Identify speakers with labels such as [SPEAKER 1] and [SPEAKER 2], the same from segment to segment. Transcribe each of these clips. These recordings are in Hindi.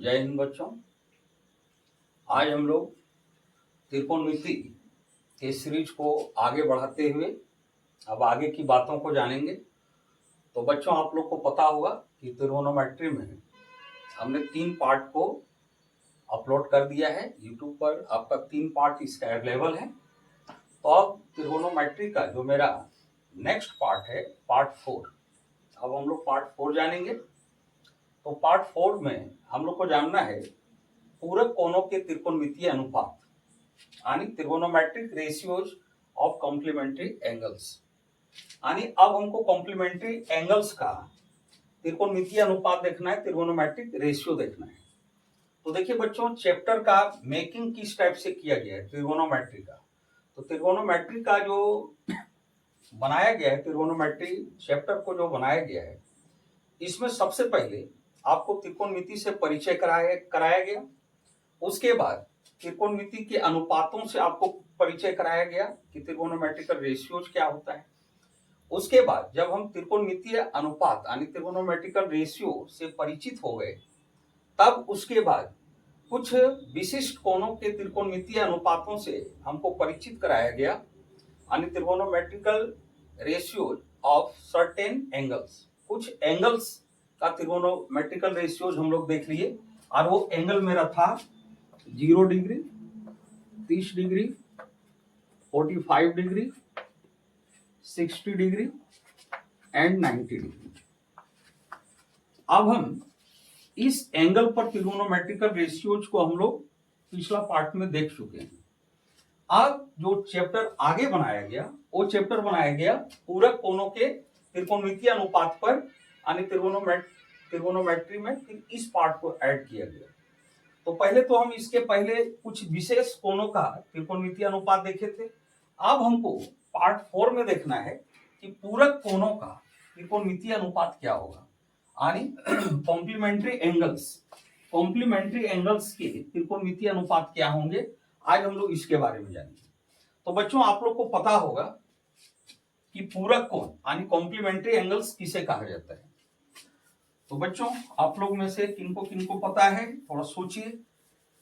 [SPEAKER 1] जय हिंद बच्चों। आज हम लोग त्रिकोणमिति के सीरीज को आगे बढ़ाते हुए अब आगे की बातों को जानेंगे। तो बच्चों, आप लोग को पता होगा कि त्रिकोणोमेट्री में हमने 3 पार्ट को अपलोड कर दिया है यूट्यूब पर। आपका 3 पार्ट इसका अवेलेबल है। तो अब त्रिकोणोमेट्री का जो मेरा नेक्स्ट पार्ट है, पार्ट 4, अब हम लोग पार्ट 4 जानेंगे। तो पार्ट 4 में हम लोग को जानना है पूरक कोणों के त्रिकोणमितीय अनुपात, यानी त्रिकोणोमेट्रिक रेशियोज ऑफ कॉम्प्लीमेंट्री एंगल्स। यानी अब हमको कॉम्प्लीमेंट्री एंगल्स का त्रिकोणमितीय अनुपात देखना है, त्रिकोणोमेट्रिक रेशियो देखना है। तो देखिए बच्चों, चैप्टर का मेकिंग किस टाइप से किया गया है त्रिकोणोमेट्री का। तो त्रिकोणोमेट्री का जो बनाया गया है, त्रिकोणोमेट्री चैप्टर को जो बनाया गया है, इसमें सबसे पहले आपको त्रिकोणमिति से परिचय कराया गया। उसके बाद त्रिकोणमिति के अनुपातों से आपको परिचय कराया गया कि त्रिकोणोमेट्रिकल रेशियोज क्या होता है। उसके बाद जब हम त्रिकोणमितीय अनुपात यानी त्रिकोणोमेट्रिकल रेशियो से परिचित हो गए, तब उसके बाद कुछ विशिष्ट कोणों के त्रिकोणमितीय अनुपातों से हमको परिचित कराया गया, यानी त्रिकोणोमेट्रिकल रेशियोज ऑफ सर्टेन एंगल्स। कुछ एंगल्स का त्रिकोणोमेट्रिकल रेशियोज हम लोग देख लिए, और वो एंगल मेरा था 0 degree, 30 degree, 45 degree, 60 degree and 90 degree. अब हम इस एंगल पर त्रिकोणोमेट्रिकल रेशियोज को हम लोग पिछला पार्ट में देख चुके हैं। अब जो चैप्टर आगे बनाया गया, वो चैप्टर बनाया गया पूरक कोणों के त्रिकोणमितीय अनुपात पर, यानी त्रिकोणोमेट्री में फिर इस पार्ट को ऐड किया गया। तो पहले तो हम इसके पहले कुछ विशेष कोणों का त्रिकोणमितीय अनुपात देखे थे। अब हमको पार्ट 4 में देखना है कि पूरक कोणों का त्रिकोणमितीय अनुपात क्या होगा, यानी कॉम्प्लीमेंट्री एंगल्स के त्रिकोणमितीय अनुपात क्या होंगे। आज हम लोग इसके बारे में जानेंगे। तो बच्चों, आप लोग को पता होगा कि पूरक कोण यानी कॉम्प्लीमेंट्री एंगल्स किसे कहा जाता है। तो बच्चों, आप लोग में से किनको किनको पता है, थोड़ा सोचिए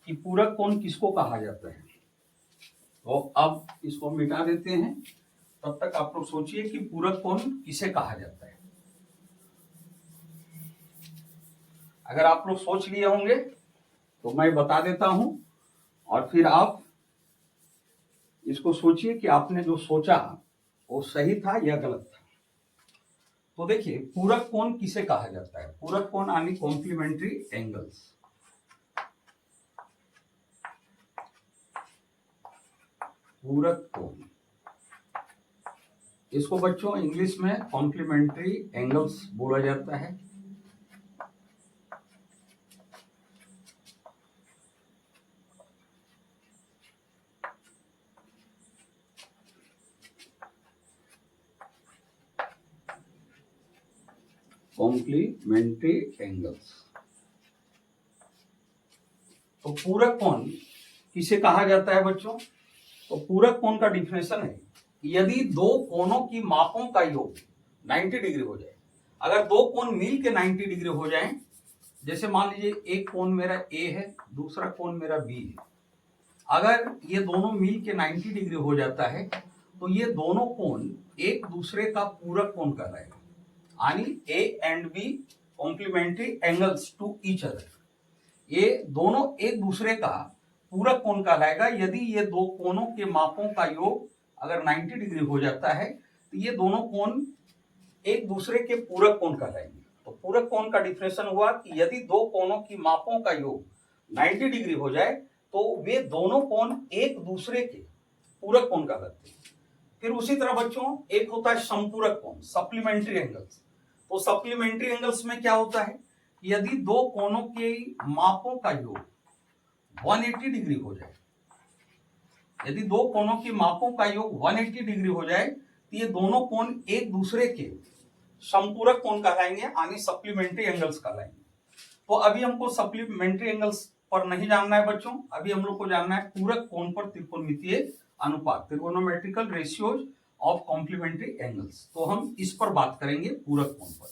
[SPEAKER 1] कि पूरक कोण किसको कहा जाता है। तो अब इसको मिटा देते हैं, तब तक आप लोग सोचिए कि पूरक कोण किसे कहा जाता है। अगर आप लोग सोच लिए होंगे तो मैं बता देता हूं, और फिर आप इसको सोचिए कि आपने जो सोचा वो सही था या गलत था। तो देखिए, पूरक कोण किसे कहा जाता है। पूरक कोण यानी कॉम्प्लीमेंट्री एंगल्स। पूरक कोण, इसको बच्चों इंग्लिश में कॉम्प्लीमेंट्री एंगल्स बोला जाता है। Complementary angles. तो पूरक कोण किसे कहा जाता है बच्चों। तो पूरक कोण का डिफिनेशन है, यदि दो कोणों की मापों का योग 90 डिग्री हो जाए। अगर दो कोण मिल के 90 डिग्री हो जाए, जैसे मान लीजिए एक कोण मेरा ए है, दूसरा कोण मेरा बी है। अगर ये दोनों मिल के 90 डिग्री हो जाता है तो ये दोनों कोण एक दूसरे का पूरक कोण कहलाएगा, यानी A and B complementary angles to each other. ये दोनों एक दूसरे का पूरक कोण कहलाएगा यदि ये दो कोणों के मापों का योग अगर 90 डिग्री हो जाता है, तो ये दोनों कोण एक दूसरे के पूरक कोण कहलाएंगे। तो पूरक कोण का डिफिनेशन हुआ कि यदि दो कोणों की मापों का योग 90 डिग्री हो जाए तो वे दोनों कोण एक दूसरे के पूरक कोण कहलाते हैं। फिर उसी तरह बच्चों एक होता है संपूरक कोण, सप्लीमेंट्री एंगल्स। तो सप्लीमेंट्री एंगल्स में क्या होता है, यदि दो कोणों के मापों का योग 180 डिग्री हो जाए, यदि दो कोणों के मापों का योग 180 डिग्री हो जाए तो ये दोनों कोण एक दूसरे के संपूरक कोण कहलाएंगे, यानी सप्लीमेंट्री एंगल्स कहलाएंगे। तो अभी हमको सप्लीमेंट्री एंगल्स पर नहीं जानना है बच्चों, अभी हम लोग को जानना है पूरक कोण पर त्रिकोणमितीय अनुपात, त्रिकोणोमेट्रिकल रेशियोज ऑफ कॉम्प्लीमेंट्री एंगल्स। तो हम इस पर बात करेंगे, पूरक कोण पर।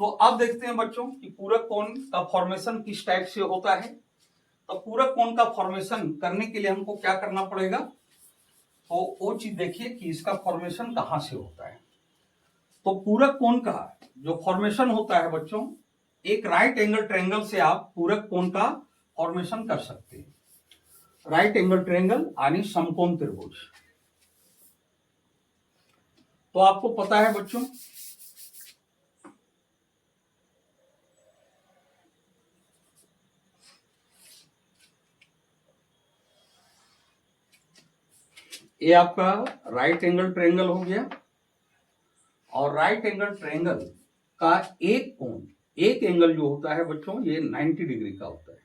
[SPEAKER 1] तो अब देखते हैं बच्चों कि पूरक कोण का फॉर्मेशन किस टाइप से होता है। तो पूरक कोण का फॉर्मेशन करने के लिए हमको क्या करना पड़ेगा, तो वो चीज देखिए कि इसका फॉर्मेशन कहां से होता है। तो पूरक कोण का जो फॉर्मेशन होता है बच्चों, एक राइट एंगल ट्रायंगल से आप पूरक कोण का फॉर्मेशन कर सकते हैं। राइट एंगल ट्रायंगल यानी समकोण त्रिभुज। तो आपको पता है बच्चों ये आपका राइट एंगल ट्रायंगल हो गया, और राइट एंगल ट्रायंगल का एक कोण, एक एंगल जो होता है बच्चों ये 90 डिग्री का होता है।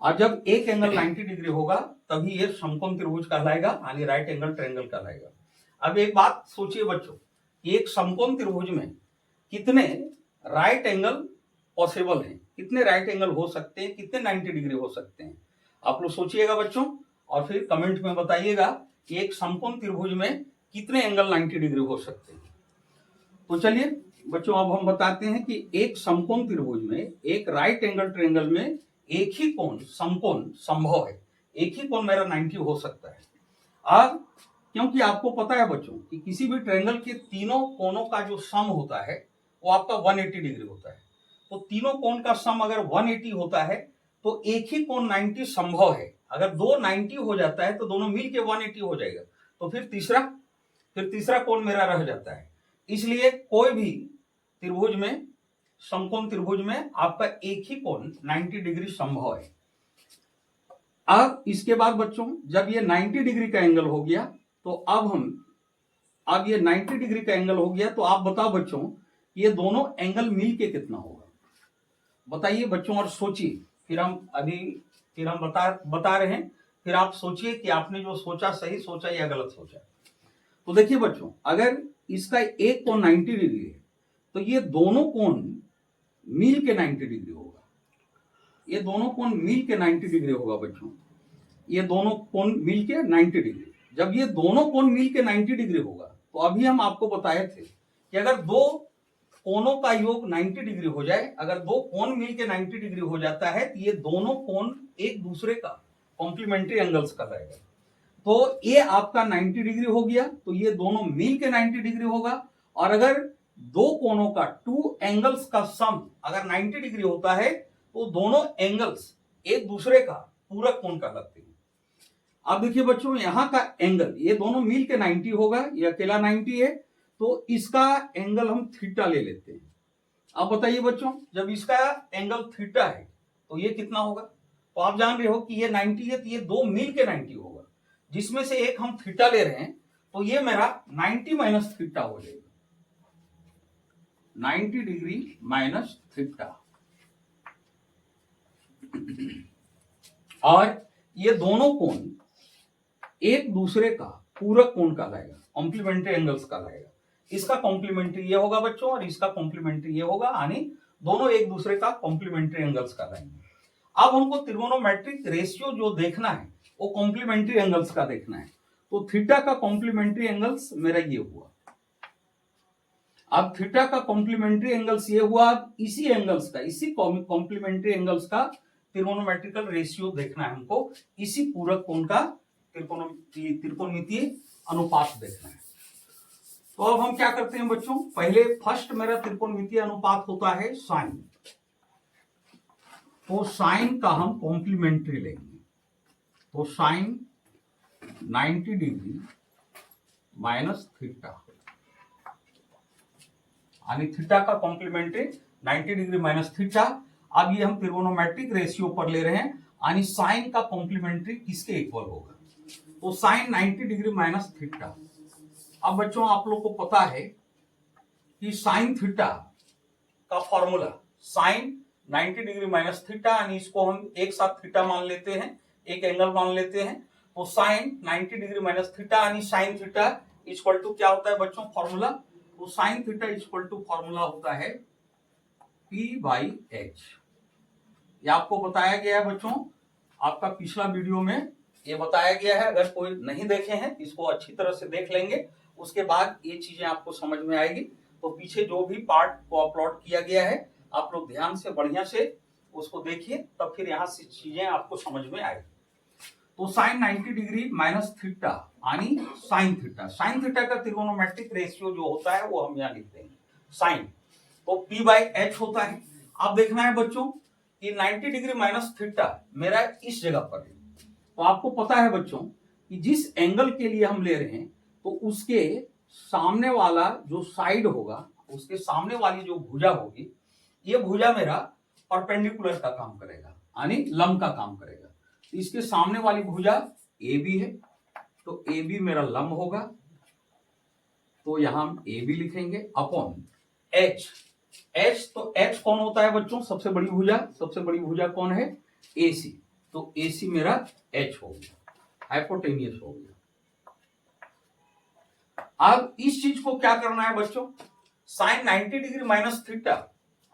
[SPEAKER 1] और जब एक एंगल 90 डिग्री होगा तभी ये समकोण त्रिभुज कहलाएगा, यानी राइट एंगल ट्रायंगल कहलाएगा। अब एक बात सोचिए बच्चों, एक समकोण त्रिभुज में कितने राइट एंगल पॉसिबल हैं, कितने राइट एंगल हो सकते हैं, कितने 90 डिग्री हो सकते हैं। आप लोग सोचिएगा बच्चों और फिर कमेंट में बताइएगा कि एक समकोण त्रिभुज में कितने एंगल 90 डिग्री हो सकते हैं। तो चलिए बच्चों अब हम बताते हैं कि एक समकोण त्रिभुज में, एक राइट एंगल ट्रायंगल में एक ही कोण समकोण संभव है, एक ही कोण मेरा 90 हो सकता है। अब क्योंकि आपको पता है बच्चों कि किसी भी ट्रायंगल के तीनों कोणों का जो सम होता है वो आपका 180 डिग्री होता है। तो तीनों कोण का सम अगर 180 होता है तो एक ही कोण 90 संभव है। अगर दो 90 हो जाता है तो दोनों मिलके 180 हो जाएगा, तो फिर तीसरा कोण मेरा रह जाता है। इसलिए कोई भी त्रिभुज में, समकोण त्रिभुज में आपका एक ही कोण 90 डिग्री संभव है। अब इसके बाद बच्चों जब ये 90 डिग्री का एंगल हो गया तो अब ये 90 डिग्री का एंगल हो गया, तो आप बताओ बच्चों ये दोनों एंगल मिलके कितना होगा, बताइए बच्चों और सोचिए। फिर हम बता रहे हैं, फिर आप सोचिए कि आपने जो सोचा सही सोचा या गलत सोचा। तो देखिए बच्चों अगर इसका एक कोण 90 डिग्री है तो ये दोनों कोण मिल के 90 डिग्री होगा, ये दोनों कोण मिल के 90 डिग्री होगा बच्चों, ये दोनों कोण मिल के 90 डिग्री। जब ये दोनों कोण मिल के 90 डिग्री होगा तो अभी हम आपको बताए थे कि अगर दो कोणों का योग 90 डिग्री हो जाए, अगर दो कोण मिल के 90 डिग्री हो जाता है तो ये दोनों कोण एक दूसरे का कॉम्प्लीमेंट्री एंगल्स कहलाएगा। तो ये आपका 90 डिग्री हो गया, तो ये दोनों मिल के 90 डिग्री होगा। और अगर दो कोणों का, टू एंगल्स का सम अगर 90 डिग्री होता है तो दोनों एंगल्स एक दूसरे का पूरक कोण कहलाते हैं। अब देखिए बच्चों यहां का एंगल ये दोनों मिल के 90 होगा, ये अकेला 90 है, तो इसका एंगल हम थीटा ले लेते हैं। अब बताइए बच्चों जब इसका एंगल थीटा है तो ये कितना होगा, तो आप जान रहे हो कि ये 90 है तो ये दो मिल के 90 होगा, जिसमें से एक हम थीटा ले रहे हैं, तो ये मेरा 90 माइनस थीटा हो जाएगा, 90 डिग्री माइनस थीटा। और ये दोनों कोण एक दूसरे का पूरक कोण कहलाएगा, कॉम्प्लीमेंट्री एंगल्स कहलाएगा। इसका कॉम्प्लीमेंट्री ये होगा बच्चों और इसका कॉम्प्लीमेंट्री ये होगा, यानी दोनों एक दूसरे का कॉम्प्लीमेंट्री एंगल्स कहलाएंगे। अब हमको त्रिगोनोमेट्रिक रेशियो जो देखना है वो कॉम्प्लीमेंट्री एंगल्स का देखना है। तो थीटा का कॉम्प्लीमेंट्री एंगल्स मेरा ये हुआ। अब थीटा का कॉम्प्लीमेंट्री एंगल्स ये हुआ, इसी एंगल्स का, इसी कॉम्प्लीमेंट्री एंगल्स का त्रिगोनोमेट्रिकल रेशियो देखना है हमको, इसी पूरक कोण का त्रिकोणमितीय अनुपात देखना है। तो अब हम क्या करते हैं बच्चों, पहले फर्स्ट मेरा त्रिकोणमितीय अनुपात होता है साइन, तो साइन का हम कॉम्प्लीमेंट्री लेंगे। तो साइन 90 डिग्री माइनस थीटा, यानी थीटा का कॉम्प्लीमेंट्री 90 डिग्री माइनस थीटा। अब ये हम त्रिगोनोमेट्रिक रेशियो पर ले रहे हैं, यानी साइन का कॉम्प्लीमेंट्री किसके इक्वल होगा, तो साइन 90 डिग्री माइनस थीटा। अब बच्चों आप लोग को पता है कि साइन थीटा का formula sine 90 degree minus theta, यानी इसको हम एक साथ थीटा मान लेते हैं, एक एंगल मान लेते हैं। तो साइन 90 डिग्री माइनस थीटा यानी साइन थीटा इक्वल टू क्या होता है बच्चों फॉर्मूला, तो sine theta equal to formula होता है P/H। ये आपको बताया गया है बच्चों, आपका पिछला वीडियो में ये बताया गया है। अगर कोई नहीं देखे हैं इसको अच्छी तरह से देख लेंगे, उसके बाद ये चीजें आपको समझ में आएगी। तो पीछे जो भी पार्ट को प्लॉट किया गया है आप लोग ध्यान से बढ़िया से उसको देखिए, तब फिर यहाँ से चीजें आपको समझ में आएगी। तो साइन 90 डिग्री माइनस थीटा यानी साइन थीटा। साइन थीटा का त्रिकोणोमेट्रिक रेशियो जो होता है वो हम यहाँ लिखते हैं साइन, तो P बाई एच होता है। अब देखना है बच्चों कि 90 डिग्री माइनस थीटा मेरा इस जगह पर है, तो आपको पता है बच्चों कि जिस एंगल के लिए हम ले रहे हैं तो उसके सामने वाला जो साइड होगा, उसके सामने वाली जो भुजा होगी, ये भुजा मेरा परपेंडिकुलर का काम करेगा यानी लंब का काम करेगा। तो इसके सामने वाली भुजा ए बी है, तो ए बी मेरा लंब होगा, तो यहां हम ए बी लिखेंगे अपॉन एच। एच तो एच कौन होता है बच्चों? सबसे बड़ी भुजा। सबसे बड़ी भुजा कौन है? ए सी। तो ए सी मेरा एच हो गया, हाइपोटेनियस हो गया। अब इस चीज को क्या करना है बच्चों? साइन 90 डिग्री माइनस थीटा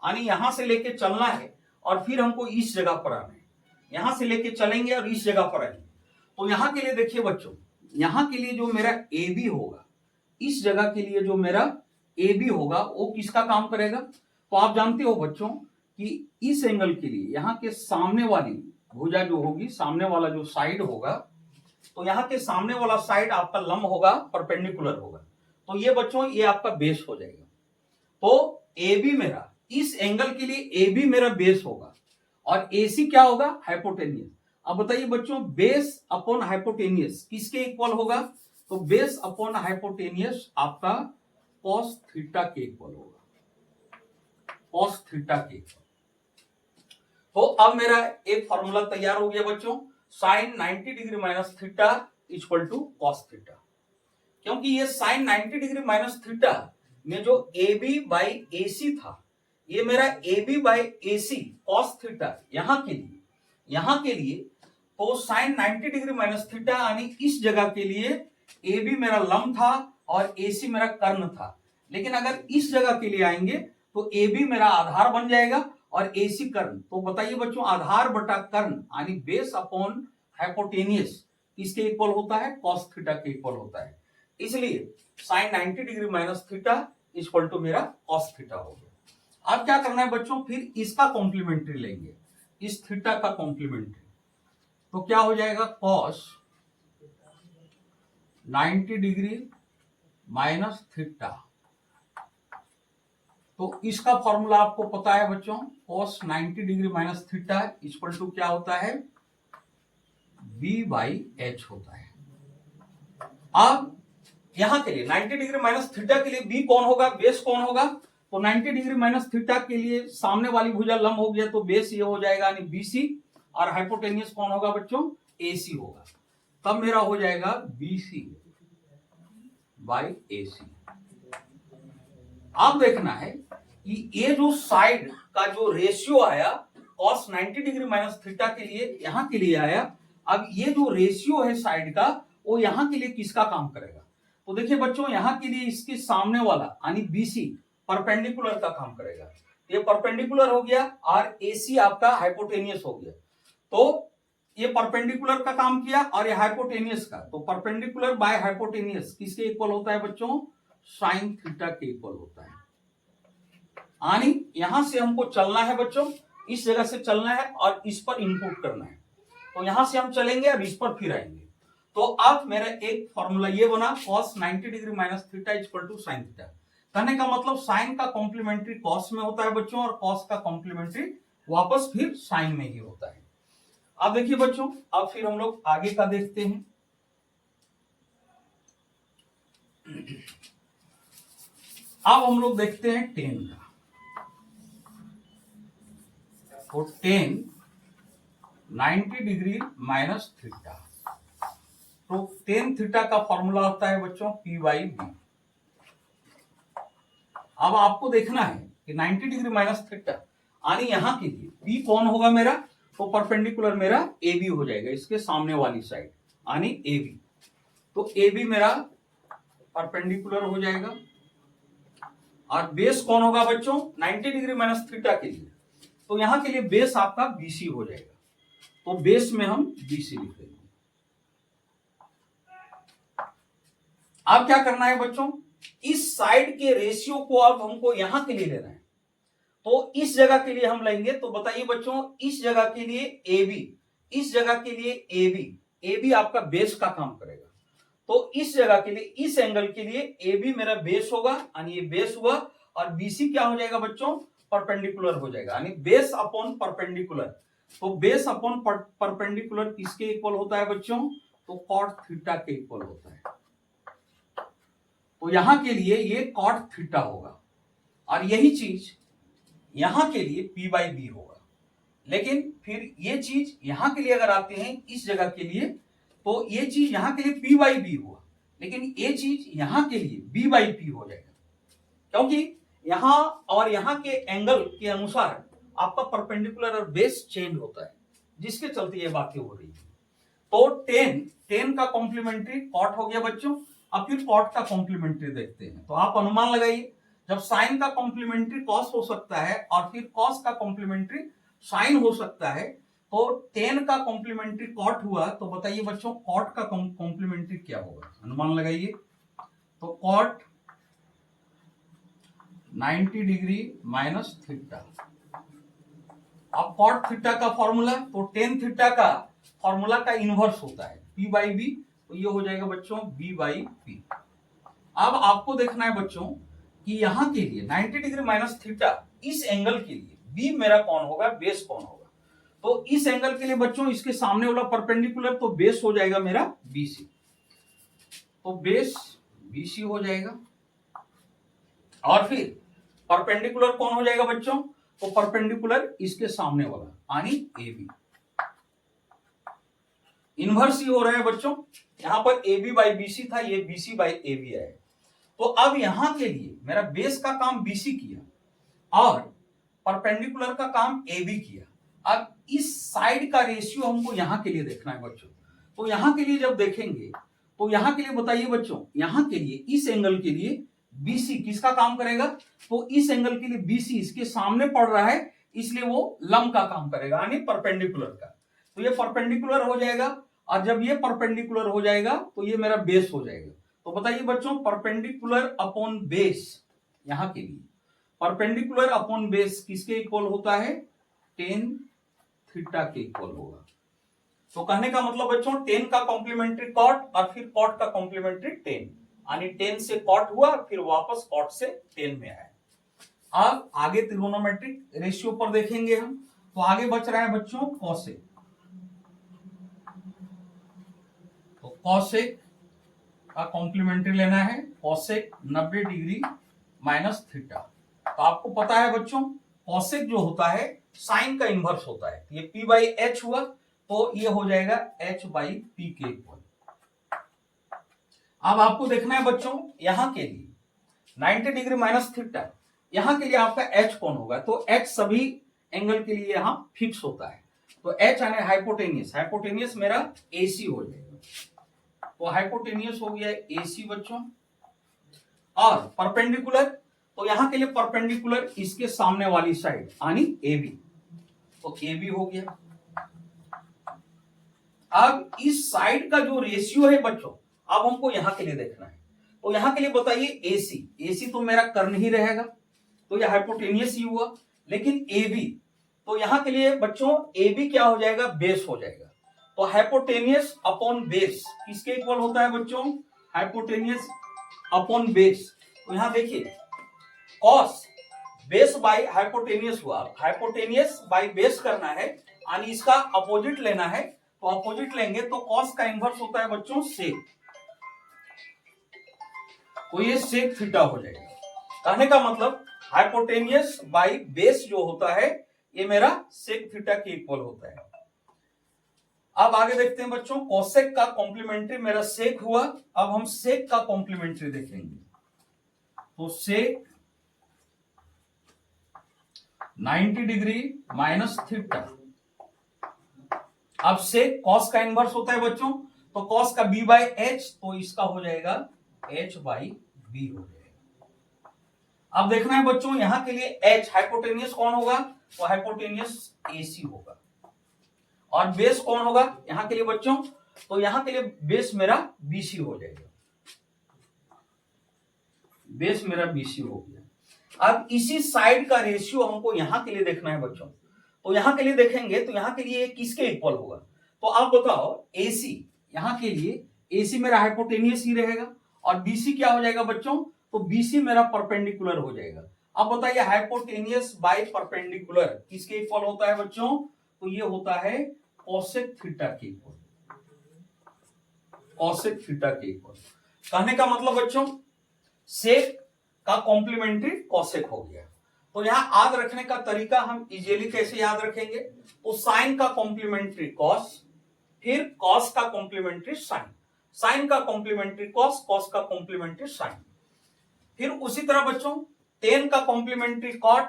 [SPEAKER 1] यानी यहां से लेके चलना है और फिर हमको इस जगह पर आना है। यहां से लेके चलेंगे और इस जगह पर आएंगे। तो यहां के लिए देखिए बच्चों, यहां के लिए जो मेरा ए बी होगा, इस जगह के लिए जो मेरा ए बी होगा वो किसका काम करेगा? तो आप जानते हो बच्चों कि इस एंगल के लिए यहां के सामने वाली भुजा जो होगी, सामने वाला जो साइड होगा, तो यहां के सामने वाला साइड आपका लंब होगा, परपेंडिकुलर होगा। तो ये बच्चों ये आपका बेस हो जाएगा। तो ए बी मेरा इस एंगल के लिए ए बी मेरा बेस होगा और ए सी क्या होगा? हाइपोटेनियस। अब बताइए बच्चों, बेस अपॉन हाइपोटेनियस किसके इक्वल होगा? तो बेस अपॉन हाइपोटेनियस आपका कॉस थीटा के इक्वल होगा, कॉस थीटा के इक्वल। तो अब मेरा एक फॉर्मूला तैयार हो गया बच्चों, sine 90 degree minus theta equal to cos theta. क्योंकि ये साइन 90 डिग्री माइनस थीटा में जो ए बी बाई ए सी था, ये मेरा A B by A C cos theta यहां के लिए तो साइन 90 डिग्री माइनस थीटा यानी इस जगह के लिए ए बी मेरा लंब था और ए सी मेरा कर्ण था। लेकिन अगर इस जगह के लिए आएंगे तो ए बी मेरा आधार बन जाएगा और ए सी कर्ण। तो बताइए बच्चों, आधार बटा कर्ण यानी बेस अपॉन हाइपोटेनियस किसके इक्वल होता है? कॉस थीटा के इक्वल होता है। इसलिए sine 90 degree minus theta equal to मेरा कॉस थीटा हो गया। अब क्या करना है बच्चों? फिर इसका कॉम्प्लीमेंट्री लेंगे, इस थीटा का कॉम्प्लीमेंट्री। तो क्या हो जाएगा? Cos 90 degree minus theta. तो इसका फॉर्मूला आपको पता है बच्चों, cos 90 degree minus theta equal to क्या होता है? बी बाई एच होता है। अब यहां के लिए 90 डिग्री माइनस थीटा के लिए बी कौन होगा? बेस कौन होगा? तो 90 डिग्री माइनस थीटा के लिए सामने वाली भुजा लंब हो गया, तो बेस ये हो जाएगा यानी बीसी, और हाइपोटेनियस कौन होगा बच्चों? एसी होगा। तब मेरा हो जाएगा बीसी बाई एसी। अब देखना है कि ये जो साइड का जो रेशियो आया cos 90 डिग्री माइनस थीटा के लिए यहां के लिए आया, अब ये जो रेशियो है साइड का वो यहां के लिए किसका काम करेगा? तो देखिए बच्चों, यहां के लिए इसके सामने वाला यानी बीसी परपेंडिकुलर का काम करेगा। ये परपेंडिकुलर हो गया और एसी आपका हाइपोटेनियस हो गया। तो ये परपेंडिकुलर का काम किया और ये हाइपोटेनियस का, तो परपेंडिकुलर बाय हाइपोटेनियस किसके इक्वल होता है बच्चों? साइन थीटा के इक्वल होता है। यानी यहां से हमको चलना है बच्चों, इस जगह से चलना है और इस पर इनपुट करना है। तो यहां से हम चलेंगे और इस पर फिर आएंगे। तो अब मेरा एक फॉर्मूला ये बना, cos 90 degree minus theta equal to sine theta. कहने का मतलब साइन का कॉम्प्लीमेंट्री कॉस में होता है बच्चों, और कॉस का कॉम्प्लीमेंट्री वापस फिर साइन में ही होता है। अब देखिए बच्चों, अब फिर हम लोग आगे का देखते हैं। अब हम लोग देखते हैं टेन का। तो टेन 90 डिग्री माइनस थीटा, तो टेन थीटा का फॉर्मूला होता है बच्चों P बाई बी। अब आपको देखना है कि 90 डिग्री माइनस थीटा यानी यहां के लिए P कौन होगा मेरा? तो परपेंडिकुलर मेरा ए बी हो जाएगा, इसके सामने वाली साइड यानी ए बी। तो ए बी मेरा परपेंडिकुलर हो जाएगा और बेस कौन होगा बच्चों? 90 डिग्री माइनस थीटा के लिए, तो यहां के लिए बेस आपका बीसी हो जाएगा। तो बेस में हम बीसी लिख देंगे। अब क्या करना है बच्चों? इस साइड के रेशियो को अब हमको यहां के लिए लेना है, तो इस जगह के लिए हम लेंगे। तो बताइए बच्चों, इस जगह के लिए ए बी, इस जगह के लिए ए बी, ए बी आपका बेस का काम करेगा। तो इस जगह के लिए, इस एंगल के लिए ए बी मेरा बेस होगा, यानी ये बेस हुआ, और बीसी क्या हो जाएगा बच्चों, परपेंडिकुलर हो जाएगा, यानी बेस अपॉन परपेंडिकुलर। तो बेस अपॉन परपेंडिकुलर किसके इक्वल होता है बच्चों, तो कॉट थीटा के इक्वल होता है। तो यहां के लिए ये कॉट थीटा होगा, और यही चीज यहां के लिए पी बाई बी होगा। लेकिन फिर ये चीज यहां के लिए अगर आते हैं इस जगह के लिए, तो ये चीज यहां के लिए पी बाई बी हुआ, लेकिन ये चीज यहां के लिए बी बाई पी हो जाएगा, क्योंकि यहां और यहां के एंगल के अनुसार आपका परपेंडिकुलर और बेस चेंज होता है, जिसके चलते ये बातें हो रही है। तो टेन का कॉम्प्लीमेंट्री कॉट हो गया बच्चों। अब फिर कॉट का कॉम्प्लीमेंट्री देखते हैं। तो आप अनुमान लगाइए, जब साइन का कॉम्प्लीमेंट्री कॉस हो सकता है और फिर कॉस का कॉम्प्लीमेंट्री साइन हो सकता है, तो टेन का कॉम्प्लीमेंट्री कॉट हुआ, तो बताइए बच्चों कॉट का कॉम्प्लीमेंट्री क्या होगा, अनुमान लगाइए। तो कॉट 90 डिग्री माइनस थीटा। अब कॉट थीटा का फॉर्मूला, तो टेन थीटा का फॉर्मूला का इनवर्स होता है पी बाई बी, तो ये हो जाएगा बच्चों बी बाई पी। अब आपको देखना है बच्चों कि यहां के लिए 90 डिग्री माइनस थीटा, इस एंगल के लिए बी मेरा कौन होगा, बेस कौन होगा। तो इस एंगल के लिए बच्चों इसके सामने वाला परपेंडिकुलर, तो बेस हो जाएगा मेरा बीसी, तो बेस बीसी हो जाएगा। और फिर परपेंडिकुलर कौन हो जाएगा बच्चों, तो परपेंडिकुलर इसके सामने वाला यानी ए बी। इनवर्स ही हो रहा है बच्चों, यहां पर ए बी बाई बीसी था, ये बीसी बाई ए बी है। तो अब यहां के लिए मेरा बेस का काम बीसी किया और परपेंडिकुलर का काम ए बी किया। अब इस साइड का रेशियो हमको यहां के लिए देखना है बच्चों। तो यहां के लिए जब देखेंगे, तो यहां के लिए बताइए बच्चों, यहां के लिए इस एंगल के लिए बीसी किसका काम करेगा, तो इस एंगल के लिए बीसी इसके सामने पड़ रहा है, इसलिए वो लंब का काम करेगा, यानी परपेंडिकुलर का। तो ये परपेंडिकुलर हो जाएगा, और जब ये परपेंडिकुलर हो जाएगा तो ये मेरा बेस हो जाएगा। तो बताइए बच्चों परपेंडिकुलर अपॉन बेस, यहां के लिए परपेंडिकुलर अपॉन बेस किसके इक्वल होता है, टेन थीटा के इक्वल होगा। तो कहने का मतलब बच्चों टेन का कॉम्प्लीमेंट्री कॉट और फिर कॉट का कॉम्प्लीमेंट्री टेन, यानी टेन से कॉट हुआ फिर वापस कॉट से टेन में आया। अब आगे त्रिगोनोमेट्रिक रेशियो पर देखेंगे हम। तो आगे बच रहा है बच्चों कॉसेक। तो कॉसेक का कॉम्प्लीमेंट्री लेना है, कॉसेक 90 डिग्री माइनस थीटा। तो आपको पता है बच्चों कॉसेक जो होता है साइन का इनवर्स होता है, ये p बाई एच हुआ, तो ये हो जाएगा h बाई पी के इक्वल। अब आपको देखना है बच्चों यहां के लिए 90 डिग्री माइनस थीटा, यहां के लिए आपका h कौन होगा, तो h सभी एंगल के लिए यहां फिक्स होता है। तो h यानी हाइपोटेनियस, हाइपोटेनियस मेरा AC हो जाएगा। तो हाइपोटेनियस हो गया AC बच्चों। और परपेंडिकुलर, तो यहां के लिए परपेंडिकुलर इसके सामने वाली साइड यानी AB, तो AB हो गया। अब इस साइड का जो रेशियो है बच्चों, अब हमको यहां के लिए देखना है। तो यहां के लिए बताइए AC, AC तो मेरा कर्ण ही रहेगा, तो यह हाइपोटेनियस ही हुआ। लेकिन AB, तो यहां के लिए बच्चों AB क्या हो जाएगा, बेस हो जाएगा। तो हाइपोटेनियस अपॉन बेस किसके इक्वल होता है बच्चों, हाइपोटेनियस अपॉन बेस। तो यहां देखिए कॉस बेस बाय हाइपोटेनियस हुआ, हाइपोटेनियस बाय बेस करना है यानी इसका अपोजिट लेना है। तो अपोजिट लेंगे तो कॉस का इनवर्स होता है बच्चों सेक, तो ये सेक थीटा हो जाएगा। कहने का मतलब हाइपोटेनियस बाय बेस जो होता है ये मेरा सेक थीटा के इक्वल होता है। अब आगे देखते हैं बच्चों कोसेक का कॉम्प्लीमेंट्री मेरा सेक हुआ, अब हम सेक का कॉम्प्लीमेंट्री देखेंगे। तो सेक 90 डिग्री माइनस थीटा। अब सेक कॉस का इनवर्स होता है बच्चों, तो कॉस का b बाई एच, तो इसका हो जाएगा h बाई बी हो जाएगा। अब देखना है बच्चों यहां के लिए h हाइपोटेनियस कौन होगा, तो हाइपोटेनियस AC होगा। और बेस कौन होगा यहां के लिए बच्चों, तो यहां के लिए बेस मेरा BC हो जाएगा। बेस मेरा BC हो गया। अब इसी साइड का रेशियो हमको यहां के लिए देखना है बच्चों, तो यहां के लिए देखेंगे तो यहां के लिए किसके इक्वल होगा, तो आप बताओ AC, यहां के लिए AC मेरा हाइपोटेनियस ही रहेगा और BC क्या हो जाएगा बच्चों, तो BC मेरा परपेंडिकुलर हो जाएगा। अब बताइए हाइपोटेनियस बाय परपेंडिकुलर किसके इक्वल होता है बच्चों, तो ये होता है कोसेक थीटा के इक्वल, कोसेक थीटा के इक्वल। कहने का मतलब बच्चों सेक का कॉम्प्लीमेंट्री कोसेक हो गया। तो यहां याद रखने का तरीका हम इजीली कैसे याद रखेंगे, तो साइन का कॉम्प्लीमेंट्री कॉस, फिर कॉस का कॉम्प्लीमेंट्री साइन, साइन का कॉम्प्लीमेंट्री कॉस, कॉस का कॉम्प्लीमेंट्री साइन। फिर उसी तरह बच्चों टेन का कॉम्प्लीमेंट्री कॉट,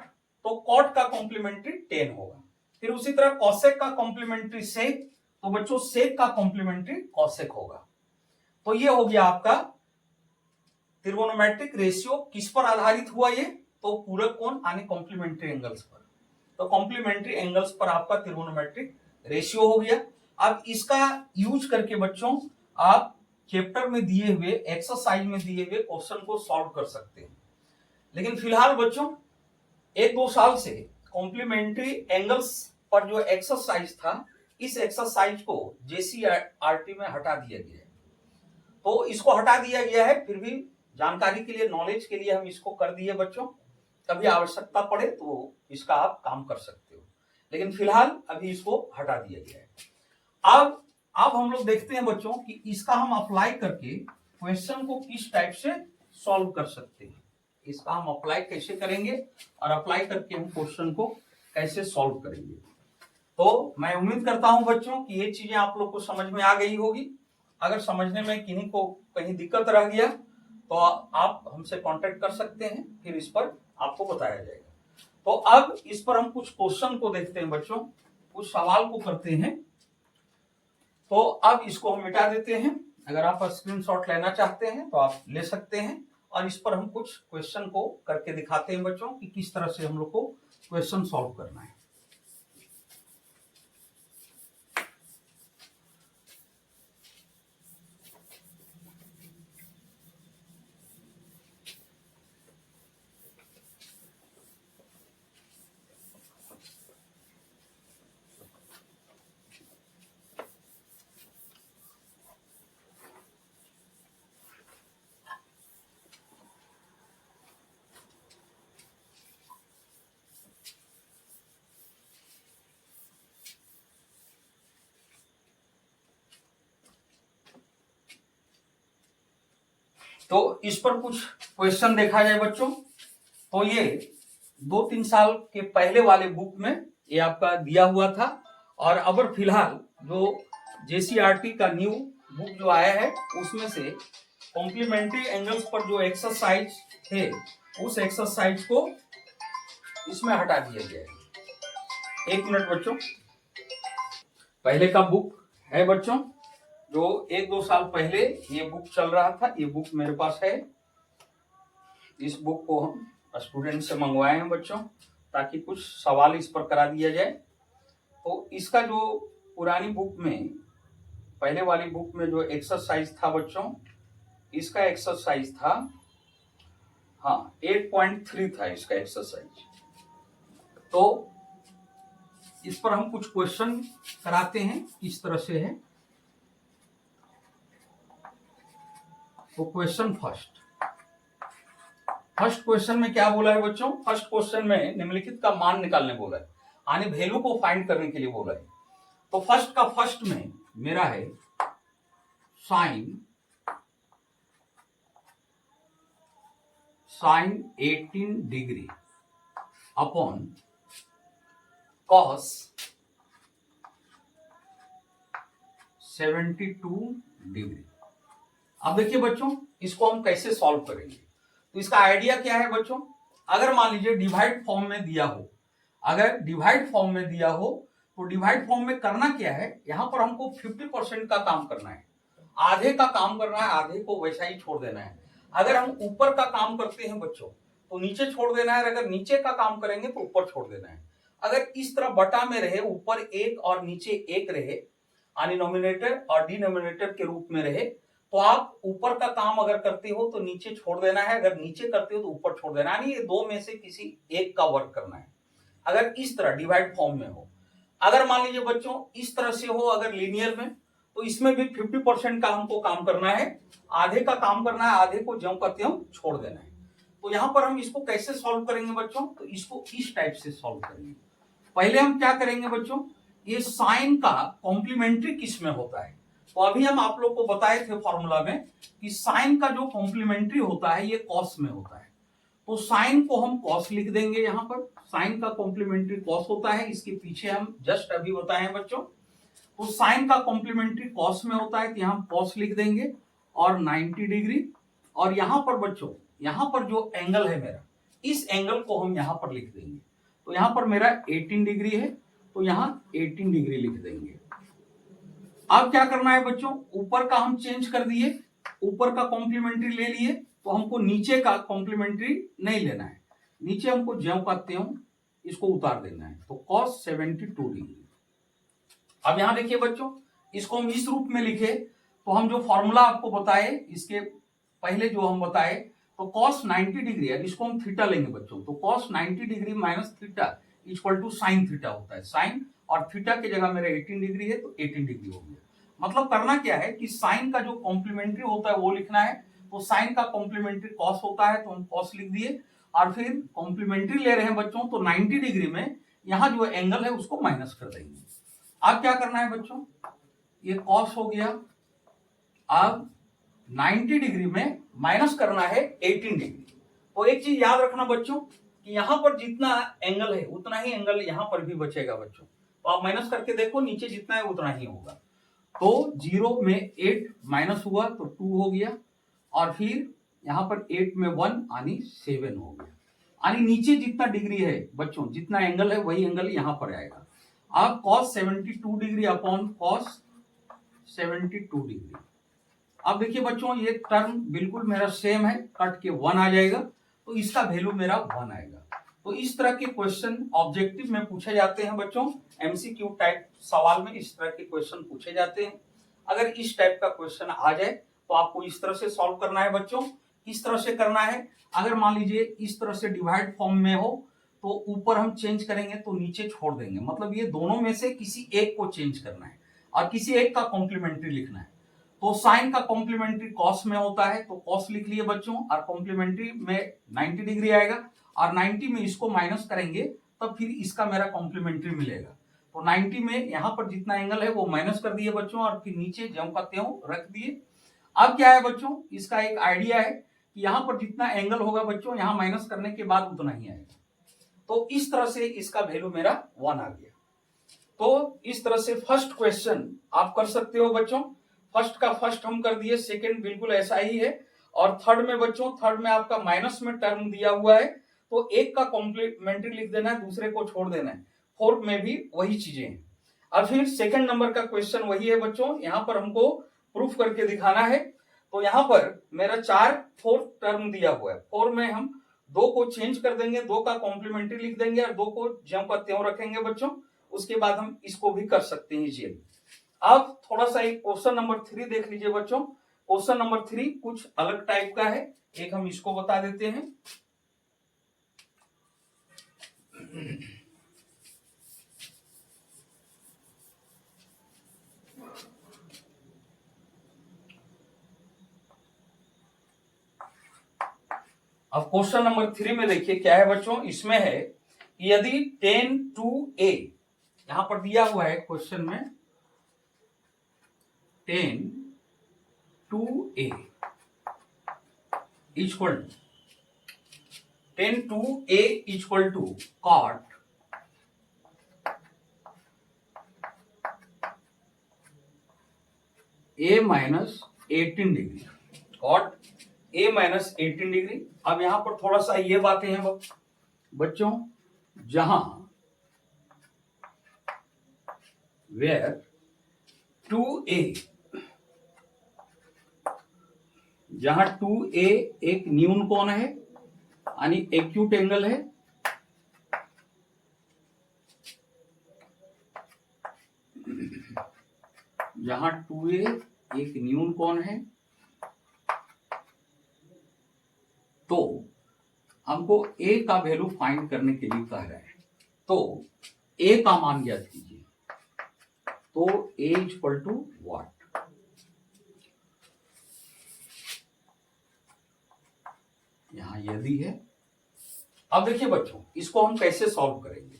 [SPEAKER 1] तो कॉट का कॉम्प्लीमेंट्री टेन होगा। फिर उसी तरह कॉसेक का कॉम्प्लीमेंट्री सेक, तो बच्चों सेक का कॉम्प्लीमेंट्री कॉसेक होगा। तो ये हो गया आपका त्रिगोनोमेट्रिक रेशियो। किस पर आधारित हुआ ये, तो पूरक कोण यानी कॉम्प्लीमेंट्री एंगल्स पर। तो कॉम्प्लीमेंट्री एंगल्स पर आपका त्रिगोनोमेट्रिक रेशियो हो गया। अब इसका यूज करके बच्चों आप चैप्टर में दिए हुए एक्सरसाइज में दिए हुए क्वेश्चन को सॉल्व कर सकते हैं। लेकिन फिलहाल बच्चों 1-2 साल से कॉम्प्लीमेंट्री एंगल्स पर जो एक्सरसाइज था, इस एक्सरसाइज को JCRT में हटा दिया गया है। तो इसको हटा दिया गया है, फिर भी जानकारी के लिए, नॉलेज के लिए हम इसको कर दिए बच्चों, कभी आवश्यकता पड़े तो इसका आप काम कर सकते हो, लेकिन फिलहाल अभी इसको हटा दिया गया है। अब हम लोग देखते हैं बच्चों कि इसका हम अप्लाई करके क्वेश्चन को किस टाइप से सॉल्व कर सकते हैं, इसका हम अप्लाई कैसे करेंगे और अप्लाई करके हम क्वेश्चन को कैसे सॉल्व करेंगे। तो मैं उम्मीद करता हूं बच्चों कि ये चीजें आप लोग को समझ में आ गई होगी। अगर समझने में किन्हीं को कहीं दिक्कत रह गया तो आप हमसे कांटेक्ट कर सकते हैं, फिर इस पर आपको बताया जाएगा। तो अब इस पर हम कुछ क्वेश्चन को देखते हैं बच्चों, कुछ सवाल को करते हैं। तो अब इसको हम मिटा देते हैं, अगर आप स्क्रीनशॉट लेना चाहते हैं तो आप ले सकते हैं, और इस पर हम कुछ क्वेश्चन को करके दिखाते हैं बच्चों कि किस तरह से हम लोग को क्वेश्चन सॉल्व करना है। तो इस पर कुछ क्वेश्चन देखा जाए बच्चों, तो ये 2-3 साल के पहले वाले बुक में ये आपका दिया हुआ था, और अब फिलहाल जो JCRT का न्यू बुक जो आया है उसमें से कॉम्प्लीमेंट्री एंगल्स पर जो एक्सरसाइज थे उस एक्सरसाइज को इसमें हटा दिया गया है। 1 मिनट बच्चों, पहले का बुक है बच्चों, जो 1-2 साल पहले ये बुक चल रहा था, ये बुक मेरे पास है। इस बुक को हम स्टूडेंट से मंगवाए हैं बच्चों, ताकि कुछ सवाल इस पर करा दिया जाए। तो इसका जो पुरानी बुक में, पहले वाली बुक में जो एक्सरसाइज था बच्चों, इसका एक्सरसाइज था 8.3 था इसका एक्सरसाइज। तो इस पर हम कुछ क्वेश्चन कराते हैं किस तरह से है। तो क्वेश्चन फर्स्ट क्वेश्चन में क्या बोला है बच्चों, फर्स्ट क्वेश्चन में निम्नलिखित का मान निकालने बोला है, यानी वैल्यू को फाइंड करने के लिए बोला है। तो फर्स्ट में मेरा है sine 18 degree upon cos 72 degree. अब देखिए बच्चों इसको हम कैसे सॉल्व करेंगे। तो इसका आइडिया क्या है बच्चों, अगर मान लीजिए डिवाइड फॉर्म में दिया हो, अगर डिवाइड फॉर्म में दिया हो तो डिवाइड फॉर्म में करना क्या है, यहां पर हमको 50% का काम करना है, आधे का काम करना है, आधे को वैसा ही छोड़ देना है। अगर हम ऊपर का काम करते हैं बच्चों तो नीचे छोड़ देना है, अगर नीचे का काम करेंगे तो ऊपर छोड़ देना है। अगर इस तरह बटा में रहे, ऊपर 1 और नीचे 1 रहे, यानी नोमिनेटर और डिनोमिनेटर के रूप में रहे, तो आप ऊपर का काम अगर करते हो तो नीचे छोड़ देना है, अगर नीचे करते हो तो ऊपर छोड़ देना है। यानी ये दो में से किसी एक का वर्क करना है अगर इस तरह डिवाइड फॉर्म में हो। अगर मान लीजिए बच्चों इस तरह से हो अगर लीनियर में, तो इसमें भी 50% का हमको काम करना है, आधे का काम करना है, आधे को ज्यों का त्यों छोड़ देना है। तो यहां पर हम इसको कैसे सॉल्व करेंगे बच्चों, तो इसको इस टाइप से सॉल्व करेंगे। पहले हम क्या करेंगे बच्चों, ये साइन का कॉम्प्लीमेंट्री किस में होता है, तो अभी हम आप लोग को बताए थे फॉर्मूला में कि साइन का जो कॉम्प्लीमेंट्री होता है ये कॉस में होता है। तो साइन को हम कॉस लिख देंगे, यहां पर साइन का कॉम्प्लीमेंट्री कॉस होता है, इसके पीछे हम जस्ट अभी बताए हैं बच्चों। तो साइन का कॉम्प्लीमेंट्री कॉस में होता है तो यहां कॉस लिख देंगे और 90 डिग्री। और यहां पर बच्चों यहां पर जो एंगल है मेरा, इस एंगल को हम यहां पर लिख देंगे। तो यहां पर मेरा 18 डिग्री है तो यहां 18 डिग्री लिख देंगे। अब क्या करना है बच्चों, ऊपर का हम चेंज कर दिए, ऊपर का कॉम्प्लीमेंट्री ले लिए, तो हमको नीचे का कॉम्प्लीमेंट्री नहीं लेना है, नीचे हमको ज्यों का त्यों इसको उतार देना है। तो cos 72 डिग्री। अब यहां देखिए बच्चों, इसको हम इस रूप में लिखे तो हम जो फॉर्मूला आपको बताए इसके पहले जो हम बताए, तो cos 90 डिग्री, अब इसको हम थीटा लेंगे बच्चों, तो cos 90 degree minus theta equal to sine theta होता है। साइन और थीटा की जगह मेरा 18 डिग्री है तो 18 डिग्री हो गया। मतलब करना क्या है कि साइन का जो कॉम्प्लीमेंट्री होता है वो लिखना है, तो साइन का कॉम्प्लीमेंट्री कॉस होता है तो हम कॉस लिख दिए, और फिर कॉम्प्लीमेंट्री ले रहे हैं बच्चों तो 90 डिग्री में यहां जो एंगल है उसको माइनस कर देंगे। अब क्या करना है बच्चों, ये कॉस हो गया, अब 90 डिग्री में माइनस करना है 18 डिग्री। तो एक चीज याद रखना बच्चों कि यहां पर जितना एंगल है उतना ही एंगल यहां पर भी बचेगा बच्चों। तो आप माइनस करके देखो, नीचे जितना है उतना ही होगा। तो 0 में 8 माइनस हुआ तो 2 हो गया, और फिर यहां पर 8 में 1 यानी 7 हो गया। यानी नीचे जितना डिग्री है बच्चों, जितना एंगल है वही एंगल यहां पर आएगा। अब cos 72 degree upon cos 72 degree. अब देखिए बच्चों ये टर्म बिल्कुल मेरा सेम है, कट के 1 आ जाएगा, तो इसका वैल्यू मेरा 1 आएगा। तो इस तरह के क्वेश्चन ऑब्जेक्टिव में पूछे जाते हैं बच्चों, एमसीक्यू टाइप सवाल में इस तरह के क्वेश्चन पूछे जाते हैं। अगर इस टाइप का क्वेश्चन आ जाए तो आपको इस तरह से सॉल्व करना है बच्चों। किस तरह से करना है, अगर मान लीजिए इस तरह से डिवाइड फॉर्म में हो तो ऊपर हम चेंज करेंगे तो नीचे छोड़ देंगे, मतलब ये दोनों में से किसी एक को चेंज करना है और किसी एक का कॉम्प्लीमेंट्री लिखना है। तो साइन का कॉम्प्लीमेंट्री कॉस में होता है तो कॉस लिख लिए बच्चों, और कॉम्प्लीमेंट्री में 90 डिग्री आएगा, और 90 में इसको माइनस करेंगे तब फिर इसका मेरा कॉम्प्लीमेंट्री मिलेगा। तो 90 में यहां पर जितना एंगल है वो माइनस कर दिए बच्चों, और फिर नीचे ज्यों का त्यों रख दिए। अब क्या है बच्चों, इसका एक आइडिया है कि यहां पर जितना एंगल होगा बच्चों यहां माइनस करने के बाद उतना ही आएगा। तो इस तरह से इसका वैल्यू मेरा 1 आ गया। तो इस तरह से फर्स्ट क्वेश्चन आप कर सकते हो बच्चों। फर्स्ट का फर्स्ट हम कर दिए, सेकंड बिल्कुल ऐसा ही है, और थर्ड में बच्चों, थर्ड में आपका माइनस में टर्म दिया हुआ है तो एक का कॉम्प्लीमेंट्री लिख देना है, दूसरे को छोड़ देना है। फोर्थ में भी वही चीजें हैं। अब फिर सेकंड नंबर का क्वेश्चन वही है बच्चों, यहां पर हमको प्रूफ करके दिखाना है। तो यहां पर मेरा 4 फोर्थ टर्म दिया हुआ है, 4 में हम 2 को चेंज कर देंगे, 2 का कॉम्प्लीमेंट्री लिख देंगे और 2 को ज्यों का त्यों रखेंगे बच्चों। उसके बाद हम इसको भी कर सकते हैं इजीली। अब थोड़ा सा एक क्वेश्चन नंबर 3 देख लीजिए बच्चों। क्वेश्चन नंबर 3 कुछ अलग टाइप का है, एक हम इसको बता देते हैं। अब क्वेश्चन नंबर 3 में देखिए क्या है बच्चों, इसमें है कि यदि 10 to a, यहां पर दिया हुआ है क्वेश्चन में 10 to a equal 10 to a equal to cot a minus 18 degree, cot a minus 18 degree. अब यहां पर थोड़ा सा ये बातें हैं बच्चों, जहां where 2a, जहां 2a एक न्यून कोण है यानी एक्यूट एंगल है, जहां 2a एक न्यून कोण है तो हमको ए का वैल्यू फाइंड करने के लिए कह रहा है, तो ए का मान ज्ञात कीजिए। तो ए इक्वल टू व्हाट, यहां यदि है। अब देखिए बच्चों, इसको हम कैसे सॉल्व करेंगे।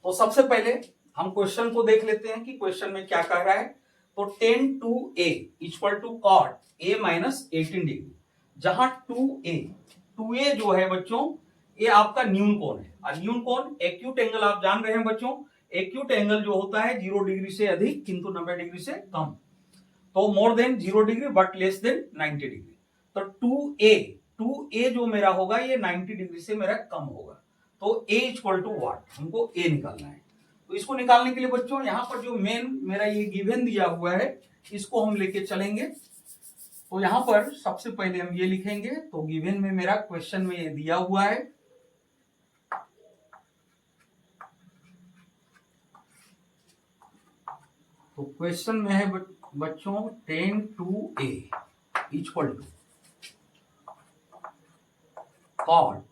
[SPEAKER 1] तो सबसे पहले हम क्वेश्चन को देख लेते हैं कि क्वेश्चन में क्या कह रहा है। तो 10 to a equal to cot a minus 18 degree, जहां 2a जो है बच्चों, ये आपका न्यून कोण है। और न्यून कोण एक्यूट एंगल आप जान रहे हैं बच्चों, एक्यूट एंगल जो होता है 0 डिग्री से अधिक किंतु 90 डिग्री से कम। तो more than 0 degree but less than 90 degree. तो 2a जो मेरा होगा ये 90 डिग्री से मेरा कम होगा। तो a इक्वल टू व्हाट, हमको a निकालना है। तो इसको निकालने के लिए बच्चों यहाँ पर जो मेन मेरा ये गिवन दिया हुआ है इसको हम लेके चलेंगे। तो यहाँ पर सबसे पहले हम ये लिखेंगे। तो गिवन में मेरा क्वेश्चन में ये दिया हुआ है, तो क्वेश्चन में है बच्चों 10 to a equal to cot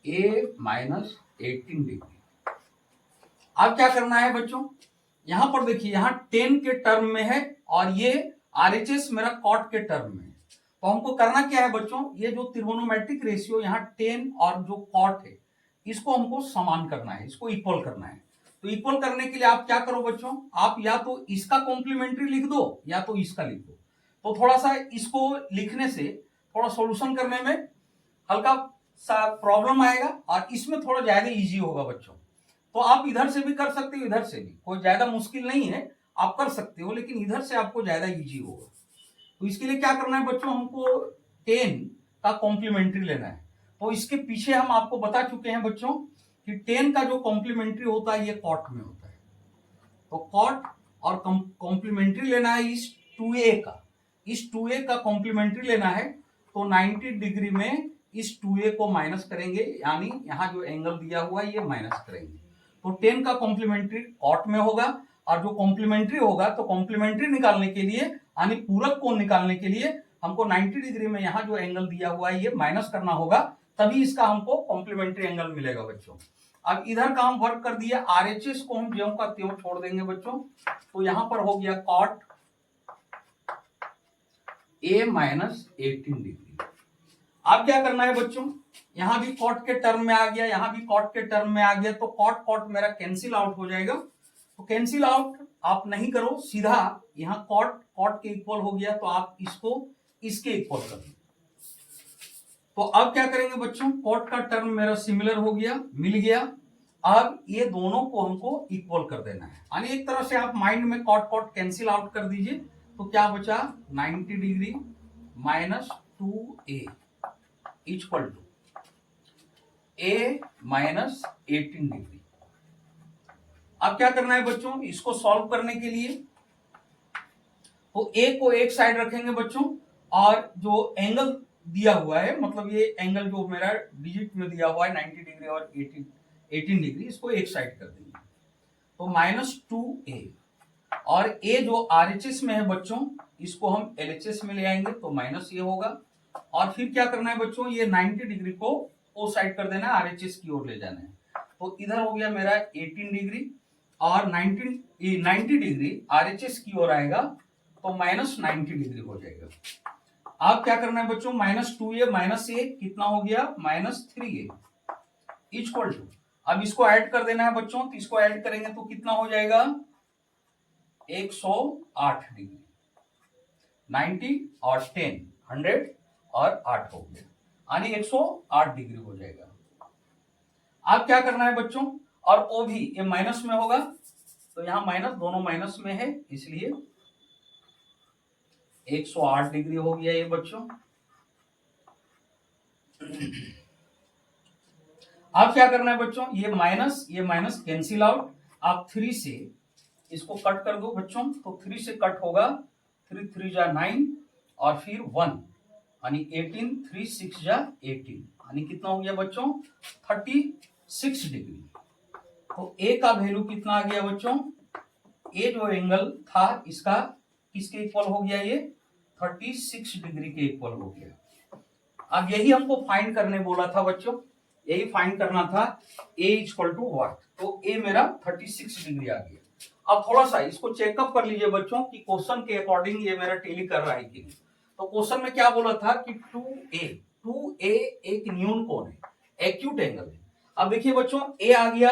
[SPEAKER 1] a minus 18 degree. अब क्या करना है बच्चों, यहां पर देखिए यहाँ 10 के टर्म में है और ये RHS मेरा कॉट के टर्म में है। तो हमको करना क्या है बच्चों, ये जो त्रिगोनोमेट्रिक रेशियो यहाँ 10 और जो कॉट है इसको हमको समान करना है, इसको इक्वल करना है। तो इक्वल करने के लिए आप क्या करो बच्चों, आप या तो इसका कॉम्प्लीमेंट्री लिख दो या तो इसका लिख दो। तो थोड़ा सा इसको लिखने से थोड़ा सोल्यूशन करने में हल्का सा प्रॉब्लम आएगा और इसमें थोड़ा ज्यादा इजी होगा बच्चों। तो आप इधर से भी कर सकते हो, इधर से भी, कोई ज्यादा मुश्किल नहीं है, आप कर सकते हो, लेकिन इधर से आपको ज्यादा इजी होगा। तो इसके लिए क्या करना है बच्चों, हमको 10 का कॉम्प्लीमेंट्री लेना है। तो इसके पीछे हम आपको बता चुके हैं बच्चों कि 10 का जो कॉम्प्लीमेंट्री होता है ये कॉट में होता है। तो कॉट और कॉम्प्लीमेंट्री लेना है इस 2a का, इस 2a का कॉम्प्लीमेंट्री लेना है। तो 90 डिग्री में इस 2a को माइनस करेंगे, यानी यहाँ जो एंगल दिया हुआ है ये माइनस करेंगे। तो 10 का कॉम्प्लीमेंट्री कॉट में होगा और जो कॉम्प्लीमेंट्री होगा, तो कॉम्प्लीमेंट्री निकालने के लिए यानी पूरक कोण निकालने के लिए हमको 90 डिग्री में यहाँ जो एंगल दिया हुआ है ये माइनस करना होगा, तभी इसका हमको कॉम्प्लीमेंट्री एंगल मिलेगा बच्चों। अब इधर का हम वर्क कर दिया, RHS को हम ज्यों का त्यों छोड़ देंगे बच्चों। तो यहां पर हो गया कॉट a माइनस 18 डिग्री। अब क्या करना है बच्चों, यहां भी कॉट के टर्म में आ गया, यहां भी कॉट के टर्म में आ गया, तो कॉट कॉट मेरा कैंसिल आउट हो जाएगा। तो कैंसिल आउट आप नहीं करो, सीधा यहां कॉट कॉट के इक्वल हो गया, तो आप इसको इसके इक्वल कर दो। तो अब क्या करेंगे बच्चों, कॉट का टर्म मेरा सिमिलर हो गया, मिल गया। अब ये दोनों को हमको इक्वल कर देना है, यानी एक तरह से आप माइंड में कॉट कॉट कैंसिल आउट कर दीजिए। तो क्या बचा, 90 degree minus 2a equal to a minus 18 degree. अब क्या करना है बच्चों, इसको सॉल्व करने के लिए तो a को एक साइड रखेंगे बच्चों, और जो एंगल दिया हुआ है, मतलब ये एंगल जो मेरा डिजिट में दिया हुआ है 90 डिग्री और 18 डिग्री, इसको एक साइड कर देंगे। तो माइनस 2a, और a जो RHS में है बच्चों इसको हम LHS में ले आएंगे, तो माइनस ये होगा। और फिर क्या करना है बच्चों, ये 90 डिग्री को ओ साइड कर देना है, RHS की ओर ले जाना है। तो इधर हो गया मेरा 18 डिग्री और 90 डिग्री RHS की ओर आएगा, तो माइनस 90 डिग्री हो जाएगा। अब क्या करना है बच्चों, माइनस 2a माइनस a कितना हो गया, माइनस 3a इक्वल टू, अब इसको ऐड कर देना है बच्चों। तो इसको ऐड करेंगे तो कितना हो जाएगा, 108 डिग्री। 90 और 10 100 और 8 हो गया, यानी 108 डिग्री हो जाएगा। अब क्या करना है बच्चों, और ओ भी ये माइनस में होगा, तो यहां माइनस, दोनों माइनस में है, इसलिए 108 डिग्री हो गया ये बच्चों। अब क्या करना है बच्चों, ये माइनस कैंसिल आउट। आप 3 से इसको कट कर दो बच्चों, तो 3 से कट होगा, 3 3 जा 9 और फिर 1, यानी 18, 3 6 जा 18, यानी कितना हो गया बच्चों, 36 डिग्री। तो ए का वैल्यू कितना आ गया बच्चों, ए जो एंगल था इसका किसके इक्वल हो गया, ये 36 डिग्री के इक्वल हो गया। अब यही हमको फाइंड करने बोला था बच्चों, यही फाइंड करना था a इक्वल टू व्हाट, तो a मेरा 36 डिग्री आ गया। अब थोड़ा सा इसको चेकअप कर लीजिए बच्चों कि क्वेश्चन के अकॉर्डिंग ये मेरा टेली कर रहा है कि नहीं। तो क्वेश्चन में क्या बोला था कि 2a एक न्यून कोण है, एक्यूट एंगल है। अब देखिए बच्चों a आ गया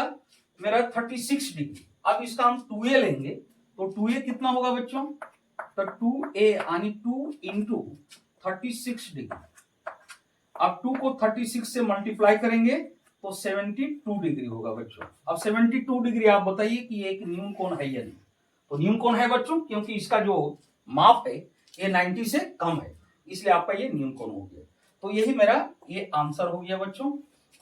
[SPEAKER 1] मेरा 36 डिग्री, अब इसका हम 2a लेंगे तो 2a कितना होगा बच्चों, तो 2a यानी 2 इंटू 36 डिग्री। अब 2 को 36 से मल्टीप्लाई करेंगे तो 72 डिग्री होगा बच्चों। अब 72 डिग्री आप बताइए कि ये एक न्यून कोण है या नहीं। तो न्यून कोण है बच्चों, क्योंकि इसका जो माप है ये 90 से कम है, इसलिए आपका ये न्यून कोण हो गया। तो यही मेरा ये आंसर हो गया बच्चों।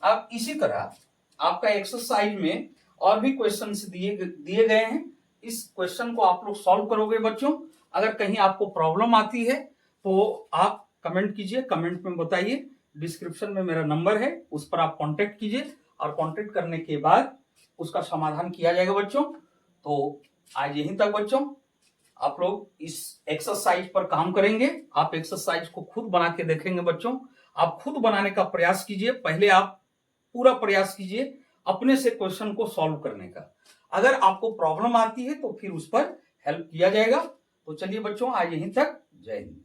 [SPEAKER 1] अब इसी तरह आपका एक्सरसाइज में और भी क्वेश्चंस दिए गए हैं, इस क्वेश्चन को आप लोग सॉल्व करोगे बच्चों। अगर कहीं आपको प्रॉब्लम आती है तो आप कमेंट कीजिए, कमेंट में बताइए। डिस्क्रिप्शन में मेरा नंबर है, उस पर आप कांटेक्ट कीजिए और कांटेक्ट करने के बाद उसका समाधान किया जाएगा बच्चों। तो आज यहीं तक बच्चों, आप लोग इस एक्सरसाइज पर काम करेंगे। आप एक्सरसाइज को खुद बना के देखेंगे बच्चों, आप खुद बनाने का प्रयास कीजिए। पहले आप पूरा प्रयास कीजिए अपने से क्वेश्चन को सॉल्व करने का। अगर आपको प्रॉब्लम आती है तो फिर उस पर हेल्प किया जाएगा। तो चलिए बच्चों आज यहीं तक, जय हिंद।